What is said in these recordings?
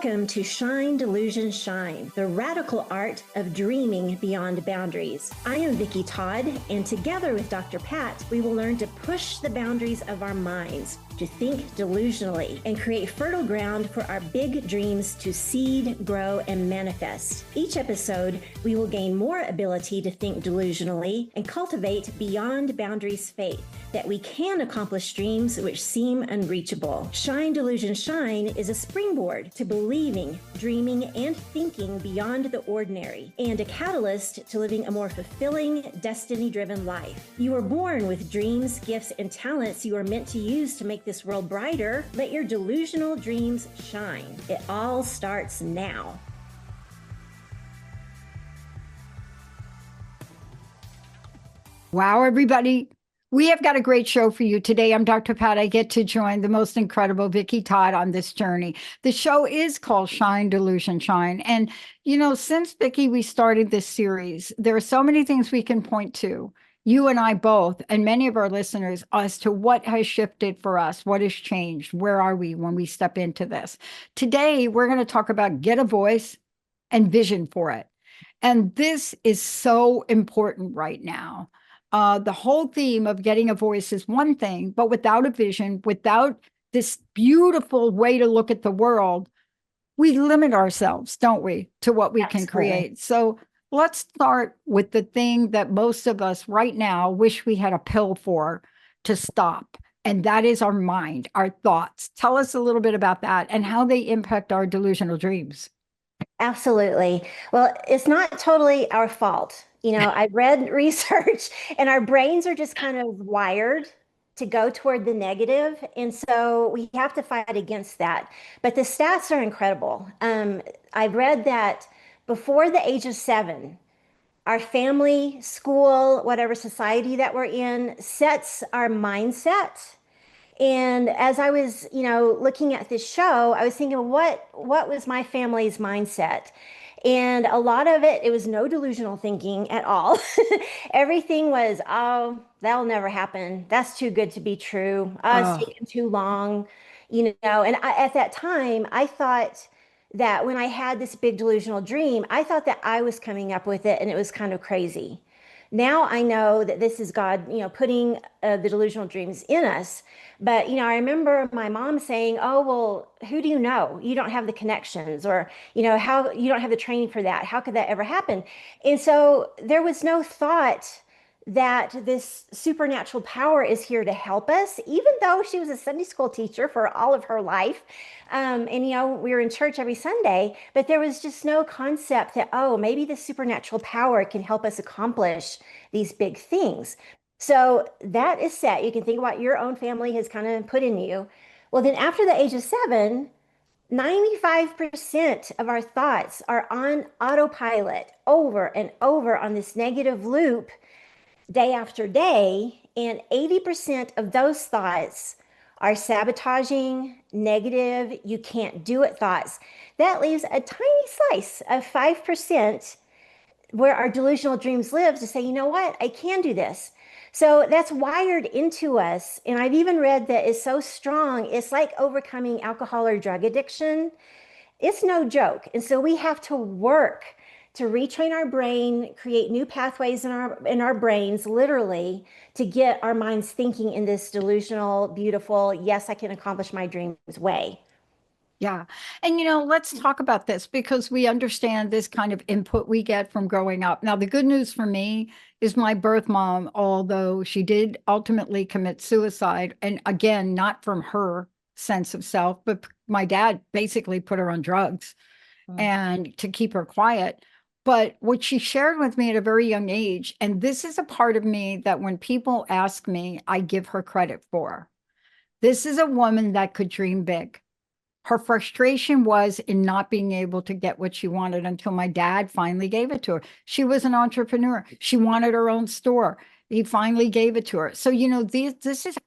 Welcome to Shine, Delusion, Shine, the radical art of dreaming beyond boundaries. I am Vicki Todd, and together with Dr. Pat, we will learn to push the boundaries of our minds, to think delusionally, and create fertile ground for our big dreams to seed, grow, and manifest. Each episode, we will gain more ability to think delusionally and cultivate beyond boundaries faith that we can accomplish dreams which seem unreachable. Shine, Delusion, Shine is a springboard to believing, dreaming, and thinking beyond the ordinary, and a catalyst to living a more fulfilling, destiny-driven life. You are born with dreams, gifts, and talents you are meant to use to make this world brighter. Let your delusional dreams shine. It all starts now. Wow, everybody. We have got a great show for you today. I'm Dr. Pat. I get to join the most incredible Vicki Todd on this journey. The show is called Shine, Delusion, Shine. And, you know, since Vicki, we started this series, there are so many things we can point to, you and I both, and many of our listeners, as to what has shifted for us, what has changed, where are we when we step into this. Today, we're going to talk about get a voice and vision for it. And this is so important right now. The whole theme of getting a voice is one thing, but without a vision, without this beautiful way to look at the world, we limit ourselves, don't we, to what we can create. So let's start with the thing that most of us right now wish we had a pill for to stop. And that is our mind, our thoughts. Tell us a little bit about that and how they impact our delusional dreams. Absolutely. Well, it's not totally our fault. You know, I've read research and our brains are just kind of wired to go toward the negative. And so we have to fight against that. But the stats are incredible. I've read that before the age of 7, our family, school, whatever society that we're in sets our mindset. And as I was, looking at this show, I was thinking, what was my family's mindset? And a lot of it was no delusional thinking at all. Everything was, oh, that'll never happen. That's too good to be true. It's taking too long, And at that time, I thought that when I had this big delusional dream, I thought that I was coming up with it, and it was kind of crazy. Now I know that this is God, putting the delusional dreams in us. But, I remember my mom saying, oh, well, who do you know? You don't have the connections, or, how you don't have the training for that. How could that ever happen? And so there was no thought that this supernatural power is here to help us, even though she was a Sunday school teacher for all of her life. And, we were in church every Sunday, but there was just no concept that, oh, maybe the supernatural power can help us accomplish these big things. So that is set. You can think about your own family has kind of put in you. Well, then after the age of 7, 95% of our thoughts are on autopilot over and over on this negative loop day after day, and 80% of those thoughts are sabotaging, negative, you can't do it thoughts. That leaves a tiny slice of 5% where our delusional dreams live to say, you know what, I can do this. So that's wired into us. And I've even read that it's so strong, it's like overcoming alcohol or drug addiction. It's no joke. And so we have to work to retrain our brain, create new pathways in our brains, literally, to get our minds thinking in this delusional, beautiful, yes, I can accomplish my dreams way. Yeah. And, let's talk about this because we understand this kind of input we get from growing up. Now, the good news for me is my birth mom, although she did ultimately commit suicide, and again, not from her sense of self, but my dad basically put her on drugs and to keep her quiet. But what she shared with me at a very young age, and this is a part of me that when people ask me, I give her credit for. This is a woman that could dream big. Her frustration was in not being able to get what she wanted until my dad finally gave it to her. She was an entrepreneur. She wanted her own store. He finally gave it to her. So,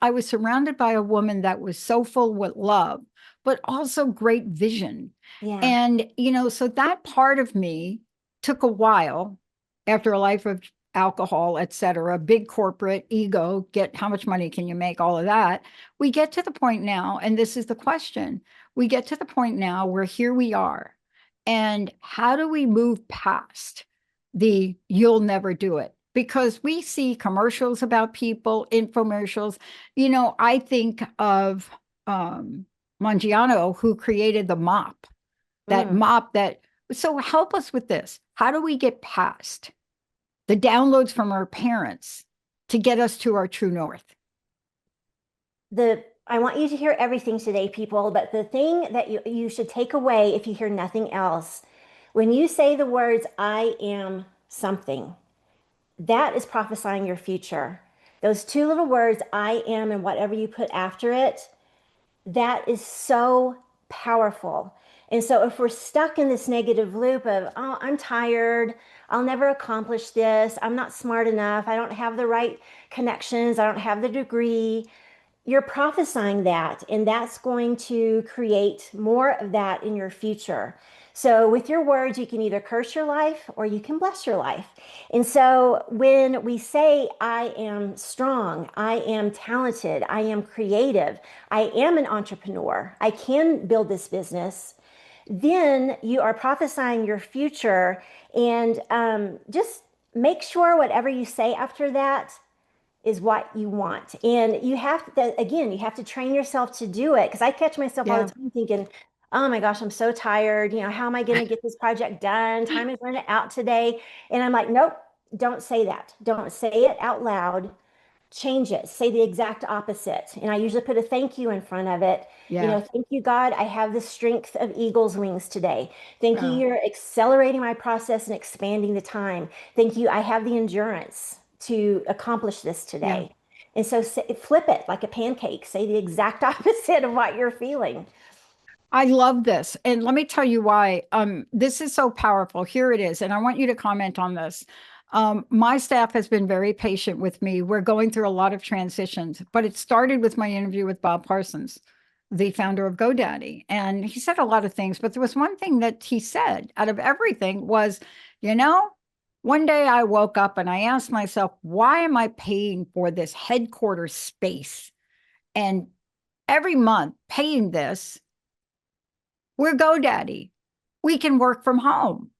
I was surrounded by a woman that was so full with love, but also great vision. Yeah. And, so that part of me took a while after a life of alcohol, etc., big corporate ego, get how much money can you make, all of that. We get to the point now, and this is the question. We get to the point now where here we are. And how do we move past the you'll never do it? Because we see commercials about people, infomercials. I think of Mangiano, who created the mop, that Mm. mop that. So help us with this. How do we get past the downloads from our parents to get us to our true north? I want you to hear everything today, people, but the thing that you should take away if you hear nothing else, when you say the words, I am something, that is prophesying your future. Those two little words, I am, and whatever you put after it, that is so powerful. And so if we're stuck in this negative loop of, oh, I'm tired, I'll never accomplish this, I'm not smart enough, I don't have the right connections, I don't have the degree, you're prophesying that, and that's going to create more of that in your future. So, with your words, you can either curse your life or you can bless your life. And so, when we say, I am strong, I am talented, I am creative, I am an entrepreneur, I can build this business, then you are prophesying your future. And just make sure whatever you say after that is what you want. And you have to, again, you have to train yourself to do it. Because I catch myself all the Yeah. time thinking, oh my gosh, I'm so tired. How am I going to get this project done? Time is running out today. And I'm like, nope, don't say that. Don't say it out loud. Change it. Say the exact opposite. And I usually put a thank you in front of it. Yeah. Thank you, God. I have the strength of eagle's wings today. Thank you. Yeah. You're accelerating my process and expanding the time. Thank you. I have the endurance to accomplish this Yeah. today. And so flip it like a pancake. Say the exact opposite of what you're feeling. I love this. And let me tell you why. This is so powerful. Here it is. And I want you to comment on this. My staff has been very patient with me. We're going through a lot of transitions, but it started with my interview with Bob Parsons, the founder of GoDaddy. And he said a lot of things, but there was one thing that he said out of everything was, you know, one day I woke up and I asked myself, why am I paying for this headquarters space? And every month paying this, we're GoDaddy. We can work from home,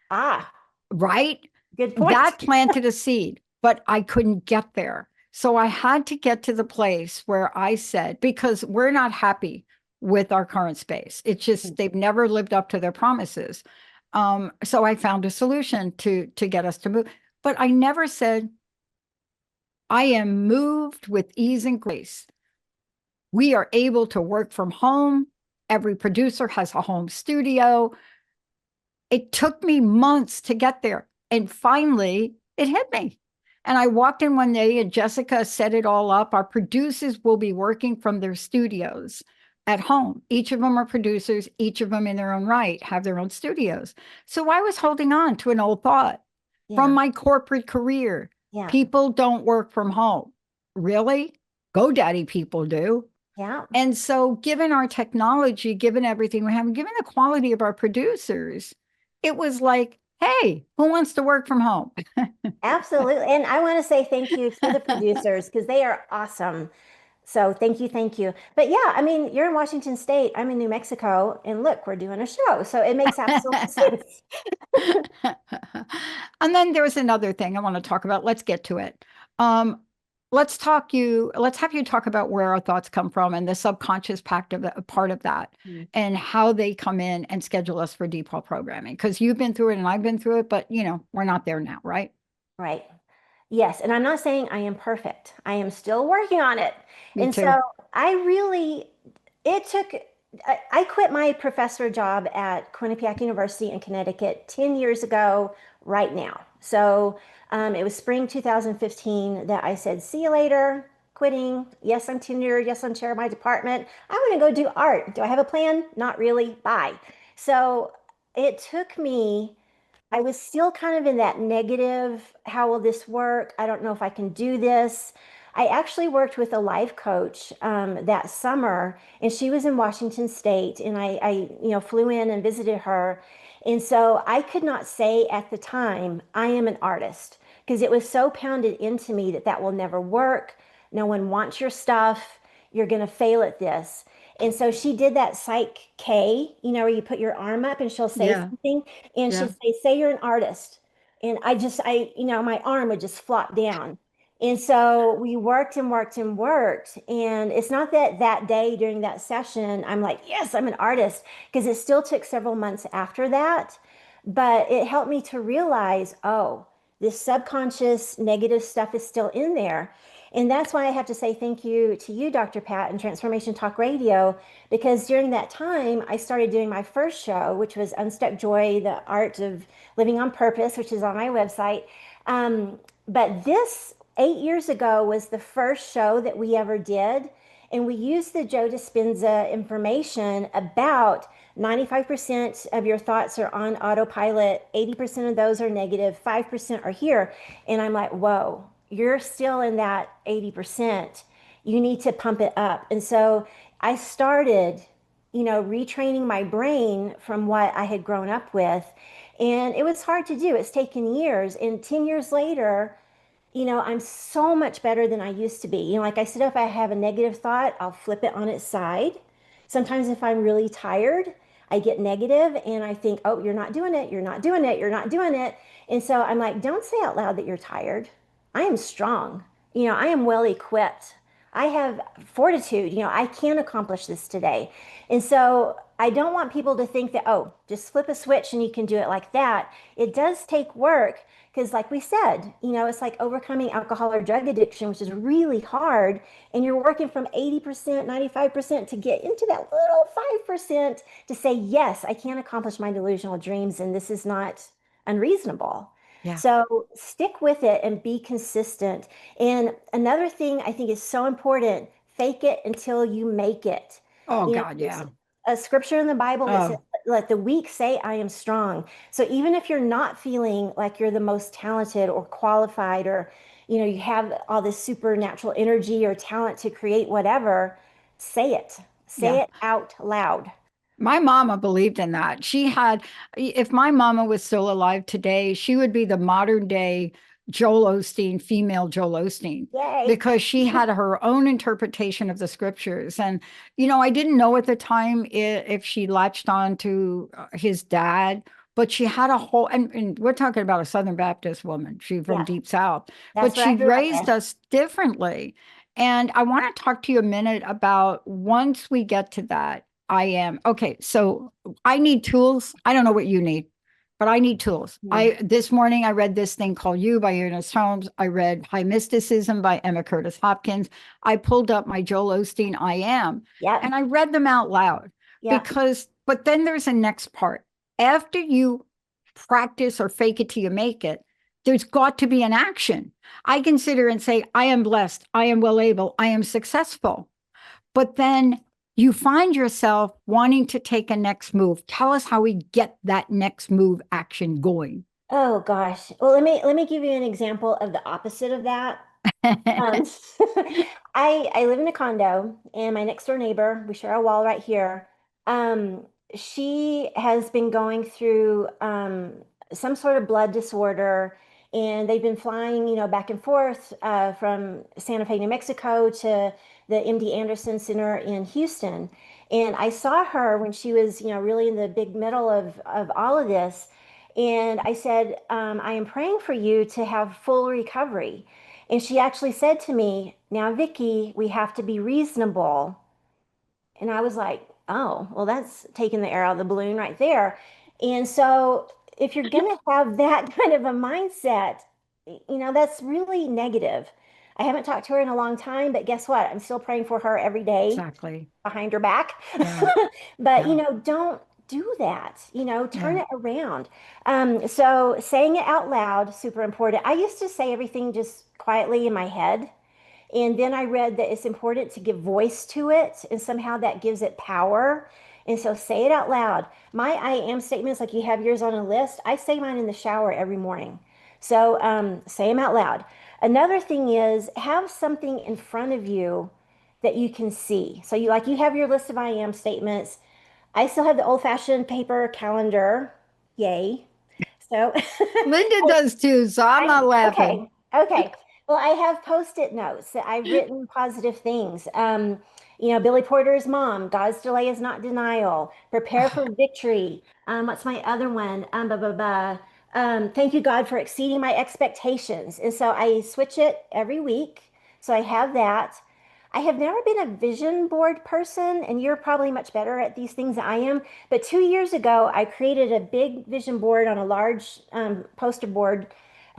Ah, right? good point. That planted a seed, but I couldn't get there. So I had to get to the place where I said, because we're not happy with our current space. It's just they've never lived up to their promises. So I found a solution to get us to move. But I never said, I am moved with ease and grace. We are able to work from home. Every producer has a home studio. It took me months to get there. And finally, it hit me. And I walked in one day and Jessica set it all up. Our producers will be working from their studios at home. Each of them are producers, each of them in their own right have their own studios. So I was holding on to an old thought from Yeah, my corporate career. yeah, People don't work from home. Really? GoDaddy people do. yeah. And so, given our technology, given everything we have, given the quality of our producers, it was like, hey, who wants to work from home? Absolutely. And I want to say thank you to the producers because they are awesome. So thank you, thank you. But yeah, I mean, you're in Washington State, I'm in New Mexico, and look, we're doing a show. So it makes absolute sense. And then there's another thing I want to talk about. Let's get to it. Um, let's have you talk about where our thoughts come from and the subconscious part of that Mm. and how they come in and schedule us for default programming. Because you've been through it and I've been through it, but we're not there now, right? Right. Yes. And I'm not saying I am perfect. I am still working on it. Me And too. so I really, it took, I quit my professor job at Quinnipiac University in Connecticut 10 years ago, right now. So it was spring 2015 that I said, see you later, quitting. Yes, I'm tenured. Yes, I'm chair of my department. I want to go do art. Do I have a plan? Not really. Bye. So it took me I was still kind of in that negative, how will this work? I don't know if I can do this. I actually worked with a life coach that summer, and she was in Washington State, and I flew in and visited her. And so I could not say at the time, I am an artist, because it was so pounded into me that that will never work. No one wants your stuff. You're going to fail at this. And so she did that psych K, where you put your arm up and she'll say Yeah. something and Yeah. she'd say you're an artist. And my arm would just flop down. And so we worked and worked and worked. And it's not that that day during that session, I'm like, yes, I'm an artist, because it still took several months after that. But it helped me to realize, oh, this subconscious negative stuff is still in there. And that's why I have to say thank you to you, Dr. Pat, and Transformation Talk Radio, because during that time, I started doing my first show, which was Unstuck Joy, the Art of Living on Purpose, which is on my website. But this 8 years ago was the first show that we ever did. And we used the Joe Dispenza information about 95% of your thoughts are on autopilot, 80% of those are negative, 5% are here. And I'm like, whoa, you're still in that 80%. You need to pump it up. And so I started, retraining my brain from what I had grown up with. And it was hard to do. It's taken years. And 10 years later, I'm so much better than I used to be. Like I said, if I have a negative thought, I'll flip it on its side. Sometimes if I'm really tired, I get negative and I think, oh, you're not doing it. You're not doing it. You're not doing it. And so I'm like, don't say out loud that you're tired. I am strong. I am well equipped. I have fortitude. I can accomplish this today. And so I don't want people to think that, oh, just flip a switch and you can do it like that. It does take work. Because, like we said, it's like overcoming alcohol or drug addiction, which is really hard. And you're working from 80%, 95% to get into that little 5% to say, yes, I can accomplish my delusional dreams, and this is not unreasonable. Yeah. So stick with it and be consistent. And another thing I think is so important, fake it until you make it. Oh God, There's yeah. a scripture in the Bible that says, Oh, let the weak say, I am strong. So even if you're not feeling like you're the most talented or qualified, or, you have all this supernatural energy or talent to create whatever, say it. yeah. Say it out loud. My mama believed in that. If my mama was still alive today, she would be the modern day Joel Osteen, female Joel Osteen, Yay. because she had her own interpretation of the scriptures. And, I didn't know at the time if she latched on to his dad, but she had a whole, and we're talking about a Southern Baptist woman, she from Yeah, Deep South, but that's where I she grew up raised in. us differently. And I want to talk to you a minute about once we get to that. I am. Okay, so I need tools. I don't know what you need, but I need tools. Mhm. I This morning I read this thing called You by Ernest Holmes. I read High Mysticism by Emma Curtis Hopkins. I pulled up my Joel Osteen I Am, Yep. and I read them out loud Yep. but then there's a next part. After you practice or fake it till you make it, there's got to be an action. I consider and say, I am blessed, I am well able, I am successful. But then you find yourself wanting to take a next move. Tell us how we get that next move action going. Oh gosh. Well, let me give you an example of the opposite of that. Um, I live in a condo, and my next door neighbor, we share a wall right here. Um, she has been going through some sort of blood disorder, and they've been flying, back and forth from Santa Fe, New Mexico, to the MD Anderson Center in Houston. And I saw her when she was, really in the big middle of all of this. And I said, I am praying for you to have full recovery. And she actually said to me, now, Vicki, we have to be reasonable. And I was like, oh, well, that's taking the air out of the balloon right there. And so if you're going to have that kind of a mindset, that's really negative. I haven't talked to her in a long time, but guess what? I'm still praying for her every day Exactly. behind her back. Yeah. But, Yeah. don't do that, turn Yeah. it around. So saying it out loud, super important. I used to say everything just quietly in my head. And then I read that it's important to give voice to it, and somehow that gives it power. And so say it out loud. My I am statements, like you have yours on a list, I say mine in the shower every morning. So say them out loud. Another thing is have something in front of you that you can see. So you have your list of I am statements. I still have the old fashioned paper calendar. Yay. So Linda does too, so I'm not laughing. okay, okay. Well, I have post-it notes that I've written positive things. Billy Porter's mom, God's delay is not denial. Prepare for victory. What's my other one? Blah, blah, blah. Thank you, God, for exceeding my expectations. And so I switch it every week. So I have that. I have never been a vision board person, and you're probably much better at these things than I am. But 2 years ago, I created a big vision board on a large poster board,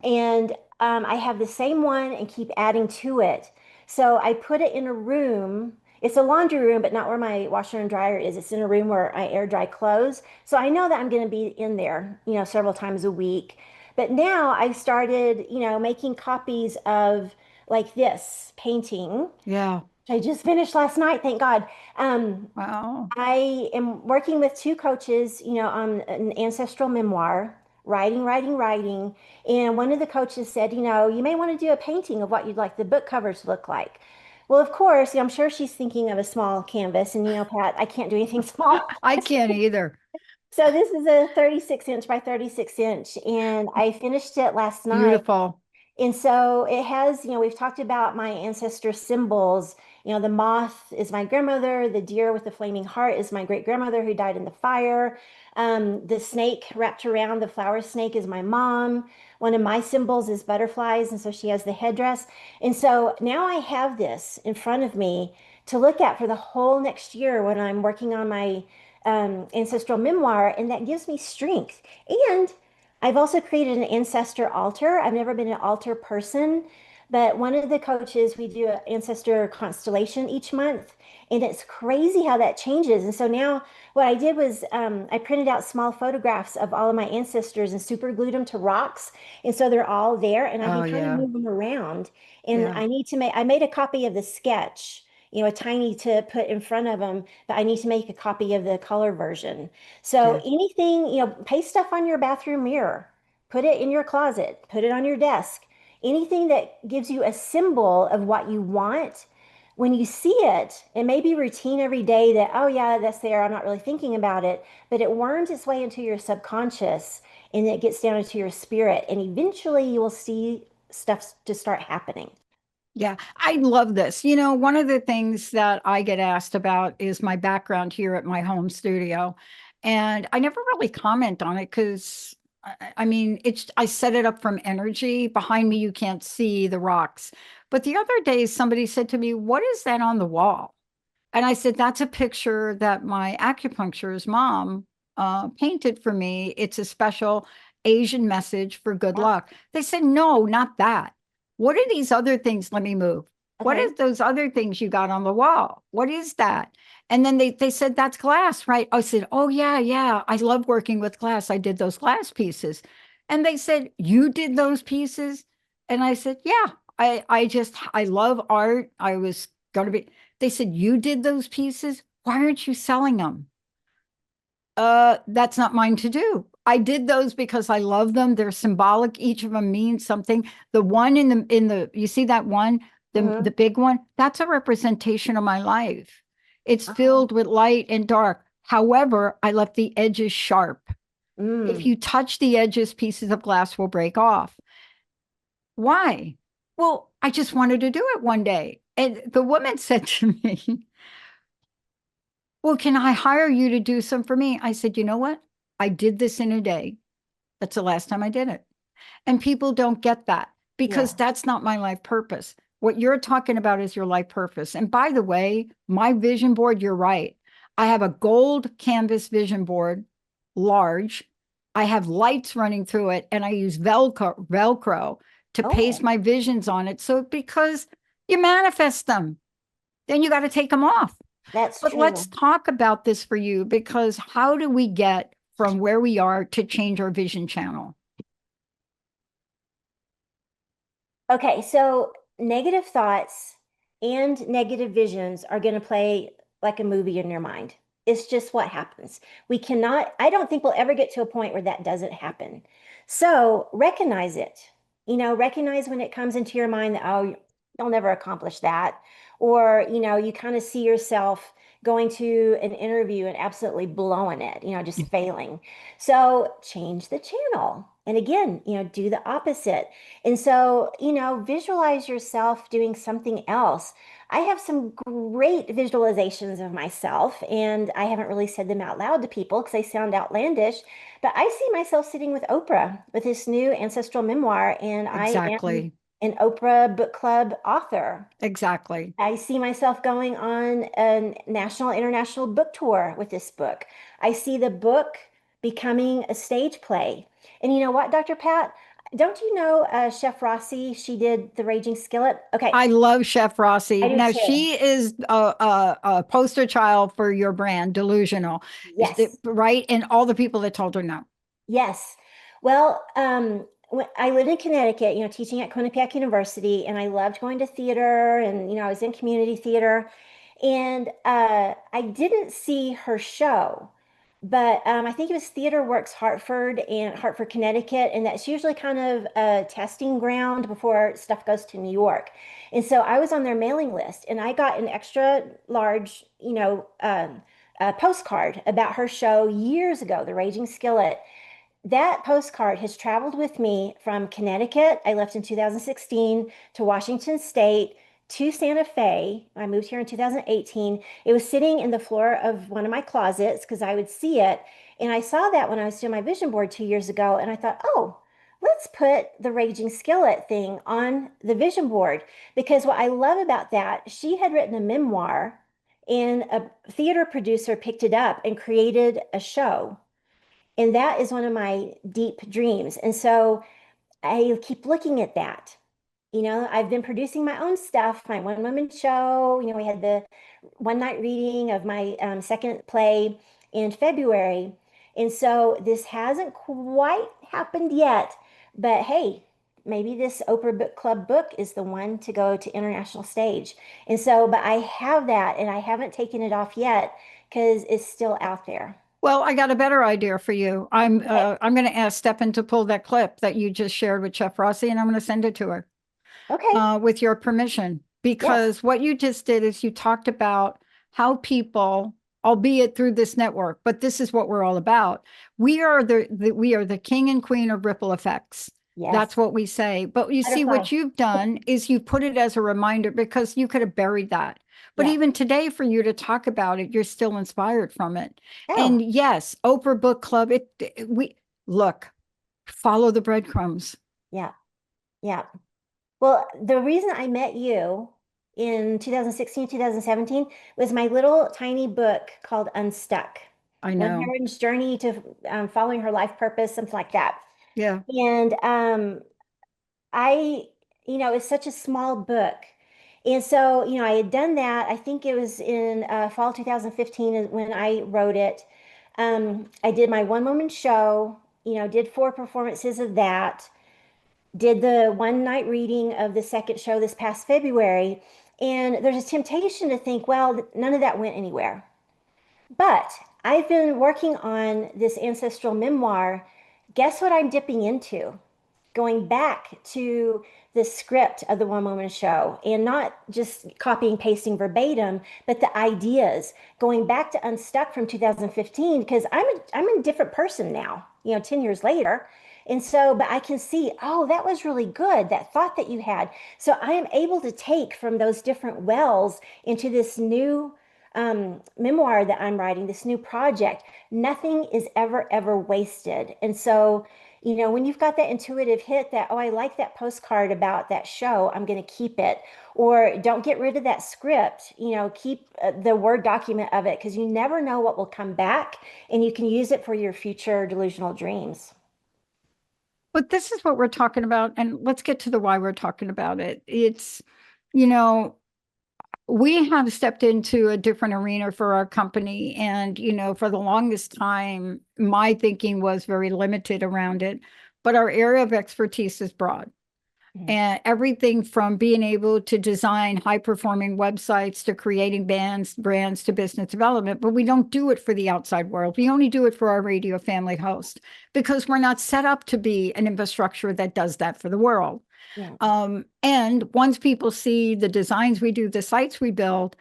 and I have the same one and keep adding to it. So I put it in a room. It's a laundry room, but not where my washer and dryer is. It's in a room where I air dry clothes. So I know that I'm going to be in there, several times a week. But now I started, making copies of like this painting. Yeah. I just finished last night, thank God. Um, Wow. I am working with two coaches, on an ancestral memoir, writing, writing, writing. And one of the coaches said, you may want to do a painting of what you'd like the book cover to look like. Well, of course, I'm sure she's thinking of a small canvas. And, Pat, I can't do anything small. I can't either. So this is a 36 inch by 36 inch. And I finished it last night. Beautiful. And so it has, we've talked about my ancestor symbols. The moth is my grandmother. The deer with the flaming heart is my great grandmother who died in the fire. The snake wrapped around the flower snake is my mom. One of my symbols is butterflies. And so she has the headdress. And so now I have this in front of me to look at for the whole next year when I'm working on my ancestral memoir. And that gives me strength. And I've also created an ancestor altar. I've never been an altar person, but one of the coaches, we do an ancestor constellation each month, and it's crazy how that changes. And so now what I did was I printed out small photographs of all of my ancestors and super glued them to rocks. And so they're all there, and I Oh, can kind of yeah. move them around. And Yeah. I made a copy of the sketch, a tiny to put in front of them, but I need to make a copy of the color version. So Yeah. anything, paste stuff on your bathroom mirror, put it in your closet, put it on your desk. Anything that gives you a symbol of what you want, when you see it, it may be routine every day that, oh yeah, that's there. I'm not really thinking about it, but it worms its way into your subconscious and it gets down into your spirit. And eventually you will see stuff to start happening. Yeah, I love this. One of the things that I get asked about is my background here at my home studio. And I never really comment on it because I mean, I set it up from energy. Behind me, you can't see the rocks. But the other day, somebody said to me, "What is that on the wall?" And I said, "That's a picture that my acupuncturist mom painted for me. It's a special Asian message for good Yeah. luck." They said, "No, not that. What are these other things? Let me move. What Okay. is those other things you got on the wall? What is that?" And then they said, "That's glass, right?" I said, "Oh, yeah, yeah. I love working with glass. I did those glass pieces." And they said, "You did those pieces?" And I said, "Yeah, I love art. I was going to be." They said, "You did those pieces? Why aren't you selling them?" That's not mine to do. I did those because I love them. They're symbolic. Each of them means something. The one in the you see that one, the Mm-hmm. big one, that's a representation of my life. It's Oh. filled with light and dark. However, I left the edges sharp. If Mm. you touch the edges, pieces of glass will break off. Why? Well, I just wanted to do it one day. And the woman said to me, "Well, can I hire you to do some for me?" I said, "You know what? I did this in a day. That's the last time I did it." And people don't get that because Yeah. that's not my life purpose. What you're talking about is your life purpose. And by the way, my vision board, you're right. I have a gold canvas vision board, large. I have lights running through it, and I use Velcro to paste Oh, my visions on it. So because you manifest them, then you got to take them off. that's But let's true. talk about this for you because how do we get from where we are to change our vision channel? Okay, so negative thoughts and negative visions are going to play like a movie in your mind. It's just what happens. I don't think we'll ever get to a point where that doesn't happen. So recognize it. Recognize when it comes into your mind that, oh, you'll never accomplish that. Or, you kind of see yourself going to an interview and absolutely blowing it, just failing. So change the channel And again, do the opposite. And so, visualize yourself doing something else. I have some great visualizations of myself, and I haven't really said them out loud to people because they sound outlandish. But I see myself sitting with Oprah with this new ancestral memoir, and I am Exactly. an Oprah book club author. Exactly. I see myself going on a national, international book tour with this book. I see the book becoming a stage play. And you know what, Dr. Pat? Don't you know Chef Rossi? She did The Raging Skillet. Okay, I love Chef I Rossi. do Now too. she is a poster child for your brand, Delusional, Yes. right? And all the people that told her no. Yes. Well, when I lived in Connecticut, teaching at Quinnipiac University, and I loved going to theater, and I was in community theater, and I didn't see her show, but I think it was Theater Works Hartford and Hartford, Connecticut, and that's usually kind of a testing ground before stuff goes to New York. And so I was on their mailing list, and I got an extra large, postcard about her show years ago, The Raging Skillet. That postcard has traveled with me from Connecticut. I left in 2016 to Washington State to Santa Fe. I moved here in 2018. It was sitting in the floor of one of my closets because I would see it. And I saw that when I was doing my vision board 2 years ago. And I thought, oh, let's put the Raging Skillet thing on the vision board. Because what I love about that, she had written a memoir and a theater producer picked it up and created a show. And that is one of my deep dreams. And so I keep looking at that. I've been producing my own stuff, my one woman show. We had the one night reading of my second play in February. And so this hasn't quite happened yet. But hey, maybe this Oprah Book Club book is the one to go to international stage. And so, but I have that and I haven't taken it off yet because it's still out there. Well, I got a better idea for you. Okay. I'm going to ask Stephen to pull that clip that you just shared with Chef Rossi, and I'm going to send it to her Okay. with your permission. Yes. Because what you just did is you talked about how people, albeit through this network, but this is what we're all about. We are the king and queen of ripple effects. That's Yes. what we say. But you see, Butterfly. what you've done is you put it as a reminder because you could have buried that. But Yeah. even today, for you to talk about it, you're still inspired from it. Oh, And yes, Oprah Book Club, we look, follow the breadcrumbs. yeah. Yeah. Well, the reason I met you in 2016, 2017 was my little tiny book called Unstuck. I One know. Heroine's Journey to Following Her Life Purpose, something like that. Yeah. And I, it's such a small book. And so, I had done that. I think it was in fall 2015 when I wrote it. I did my one woman show, did 4 performances of that, did the one night reading of the second show this past February. And there's a temptation to think, well, none of that went anywhere. But I've been working on this ancestral memoir. Guess what I'm dipping into? Going back to the script of the one woman show and not just copying pasting verbatim, but the ideas, going back to Unstuck from 2015 because I'm a different person now, 10 years later. And so, but I can see, oh, that was really good, that thought that you had. So I am able to take from those different wells into this new memoir that I'm writing, this new project. Nothing is ever wasted. And so, when you've got that intuitive hit that, oh, I like that postcard about that show, I'm going to keep it. Or don't get rid of that script, keep the Word document of it because you never know what will come back and you can use it for your future delusional dreams. But this is what we're talking about. And let's get to the why we're talking about it. It's, you know, we have stepped into a different arena for our company. And, for the longest time, my thinking was very limited around it. But our area of expertise is broad. Mhm. And everything from being able to design high performing websites to creating brands to business development. But we don't do it for the outside world. We only do it for our radio family host because we're not set up to be an infrastructure that does that for the world. Yeah, And once people see the designs we do, the sites we build,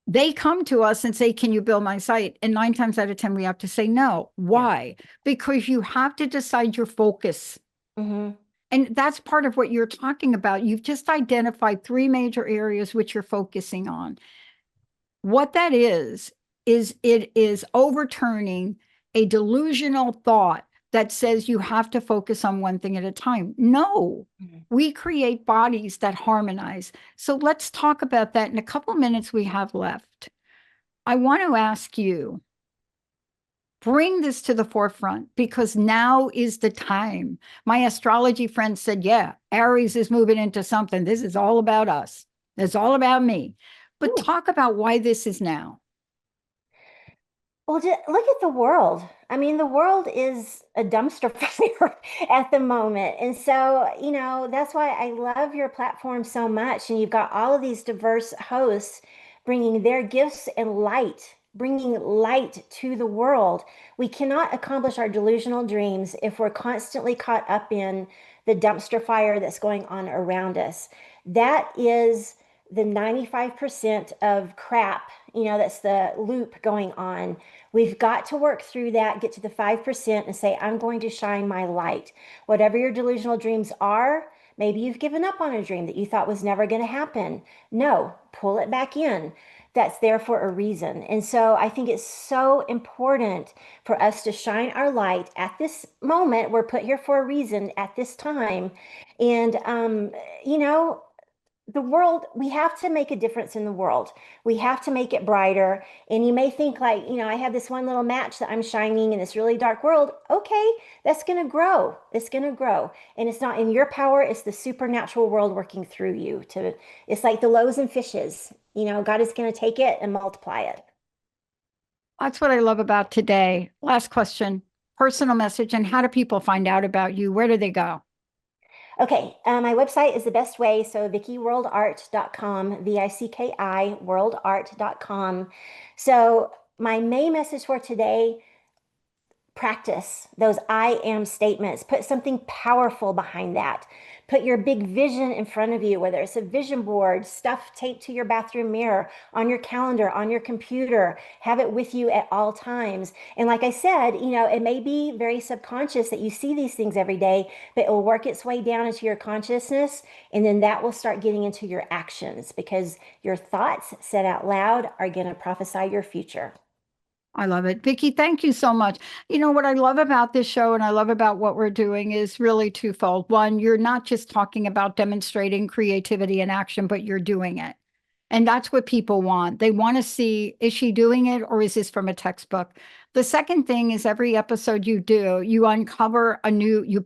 they come to us and say, can you build my site? And 9 times out of 10, we have to say no. yeah, Why? Because you have to decide your focus. Hmm. And that's part of what you're talking about. You've just identified three major areas which you're focusing on. What that is it is overturning a delusional thought that says you have to focus on one thing at a time. No, we create bodies that harmonize. So let's talk about that in a couple minutes we have left. I want to ask you, bring this to the forefront because now is the time. My astrology friend said, yeah, Aries is moving into something. This is all about us. It's all about me. But Ooh. talk about why this is now. Well, just look at the world. I mean, the world is a dumpster fire at the moment. And so, that's why I love your platform so much. And you've got all of these diverse hosts bringing their gifts and light, bringing light to the world. We cannot accomplish our delusional dreams if we're constantly caught up in the dumpster fire that's going on around us. That is the 95% of crap, that's the loop going on. We've got to work through that, get to the 5% and say, I'm going to shine my light. Whatever your delusional dreams are, maybe you've given up on a dream that you thought was never going to happen. No, pull it back in. That's there for a reason. And so I think it's so important for us to shine our light at this moment. We're put here for a reason at this time. And, you know, the world, we have to make a difference in the world. We have to make it brighter. And you may think like, I have this one little match that I'm shining in this really dark world. Okay, that's going to grow. It's going to grow. And it's not in your power, it's the supernatural world working through you to, it's like the loaves and fishes. God is going to take it and multiply it. That's what I love about today. Last question, personal message, and how do people find out about you? Where do they go? Okay, my website is the best way. So vickyworldart.com, VICKI worldart.com. So my main message for today, practice those I am statements. Put something powerful behind that. Put your big vision in front of you, whether it's a vision board, stuff taped to your bathroom mirror, on your calendar, on your computer. Have it with you at all times. And like I said, it may be very subconscious that you see these things every day, but it will work its way down into your consciousness. And then that will start getting into your actions because your thoughts said out loud are going to prophesy your future. I love it. Vicki, thank you so much. You know, what I love about this show and I love about what we're doing is really twofold. One, you're not just talking about demonstrating creativity and action, but you're doing it. And that's what people want. They want to see, is she doing it or is this from a textbook? The second thing is every episode you do, you uncover a new, you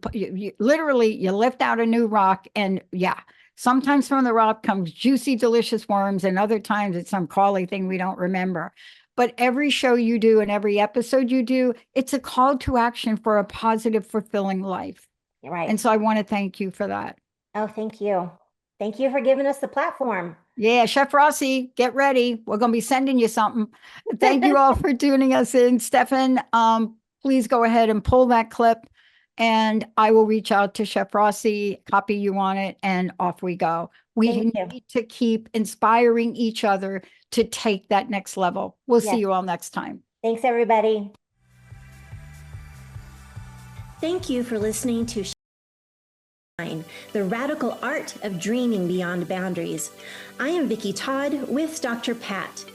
literally, you lift out a new rock and yeah, sometimes from the rock comes juicy, delicious worms and other times it's some crawly thing we don't remember. But every show you do and every episode you do, it's a call to action for a positive, fulfilling life. Right. And so I want to thank you for that. Oh, thank you. Thank you for giving us the platform. Yeah, Chef Rossi, get ready. We're going to be sending you something. Thank you all for tuning us in. Stefan, please go ahead and pull that clip and I will reach out to Chef Rossi, copy you on it, and off we go. We Thank you. need to keep inspiring each other to take that next level. We'll see Yes. you all next time. Thanks, everybody. Thank you for listening to Shine, the radical art of dreaming beyond boundaries. I am Vicki Todd with Dr. Pat.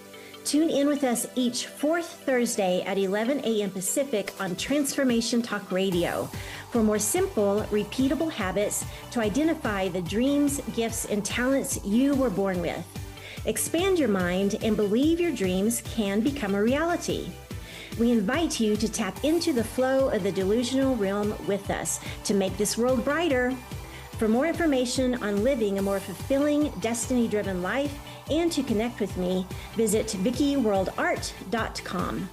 Tune in with us each fourth Thursday at 11 a.m. Pacific on Transformation Talk Radio for more simple, repeatable habits to identify the dreams, gifts, and talents you were born with. Expand your mind and believe your dreams can become a reality. We invite you to tap into the flow of the delusional realm with us to make this world brighter. For more information on living a more fulfilling, destiny-driven life and to connect with me, visit vickyworldart.com.